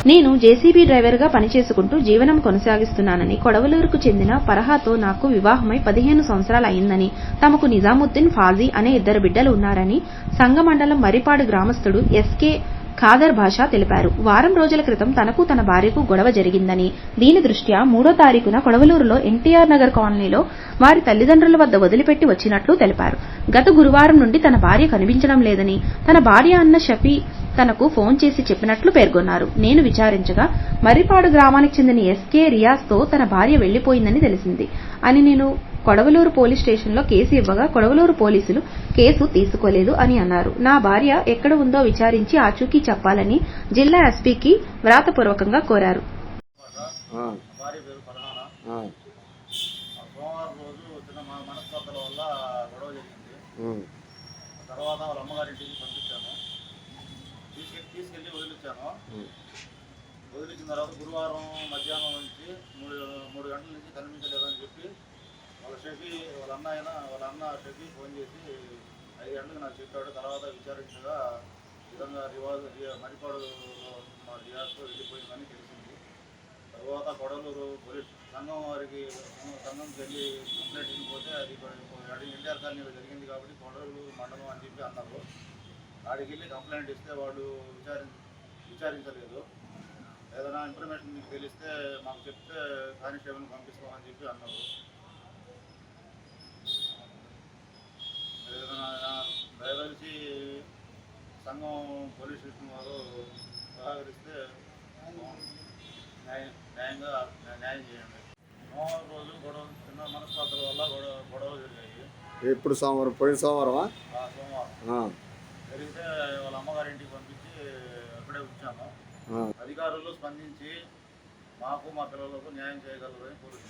నేను జేసీబీ డ్రైవర్గా పనిచేసుకుంటూ జీవనం కొనసాగిస్తున్నానని, కొడవలూరుకు చెందిన ఫర్హాతో నాకు వివాహమై 15 సంవత్సరాలు అయిందని, తమకు నిజాముద్దీన్, ఫాజీ అనే 2 బిడ్డలు ఉన్నారని సంగ మండలం మర్రిపాడు గ్రామస్తుడు ఎస్కే ఖాదర్ బాషా తెలిపారు. వారం రోజుల క్రితం తనకు తన భార్యకు గొడవ జరిగిందని, దీని దృష్ట్యా 3వ తారీఖున కొడవలూరులో ఎన్టీఆర్ నగర్ కాలనీలో వారి తల్లిదండ్రుల వద్ద వదిలిపెట్టి వచ్చినట్లు తెలిపారు. గత గురువారం నుండి తన భార్య కనిపించడం లేదని, తన భార్య అన్న షఫీ తనకు ఫోన్ చేసి చెప్పినట్లు పేర్కొన్నారు. నేను విచారించగా మర్రిపాడు గ్రామానికి చెందిన ఎస్కే రియాజ్తో తన భార్య వెళ్లిపోయిందని తెలిసింది అని, నేను కొడవలూరు పోలీస్ స్టేషన్లో కేసు ఇవ్వగా కొడవలూరు పోలీసులు కేసు తీసుకోలేదు అని అన్నారు. నా భార్య ఎక్కడ ఉందో విచారించి ఆచూకీ చెప్పాలని జిల్లా ఎస్పీకి వ్రాతపూర్వకంగా కోరారు. తర్వాత వాళ్ళ అమ్మగారింటికి పంపించాను, తీసుకెళ్ళి వదిలించాను. వదిలించిన తర్వాత గురువారం మధ్యాహ్నం నుంచి 3 గంటల నుంచి కనిపించలేదని చెప్పి వాళ్ళ అన్న షఫీ ఫోన్ చేసి 5 గంటలకు నాకు చెప్పాడు. తర్వాత విచారించగా విధంగా మరిపాడు మా రియాజ్తో వెళ్ళిపోయిందని తెలిసింది. తర్వాత కొడవలూరు పోలీస్ సంఘంకి వెళ్ళి కంప్లైంట్ ఇవ్వకపోతే అది ఎన్టీఆర్ కాలనీలో జరిగింది కాబట్టి కొడవలూరు మండలం అని చెప్పి అన్నారు. ఆడికి వెళ్ళి కంప్లైంట్ ఇస్తే వాళ్ళు విచారించలేదు. ఏదైనా ఇన్ఫర్మేషన్ మీకు తెలిస్తే మాకు చెప్తే కానిస్టేబుల్ని పంపిస్తామని చెప్పి అన్నారు. దయవలిసి సంఘం పోలీస్ స్టేషన్ వారు సహకరిస్తే న్యాయం చేయండి. సోమవారం రోజు చిన్న మనస్పాతల వల్ల గొడవలు జరిగాయి. ఎప్పుడు సోమవారం? పోయిన సోమవారమా? సోమవారం జరిగితే వాళ్ళ అమ్మగారింటికి పంపించి అక్కడే ఉంచాము. అధికారులు స్పందించి మాకు మా పిల్లలకు న్యాయం చేయగలరని కోరుతున్నాను.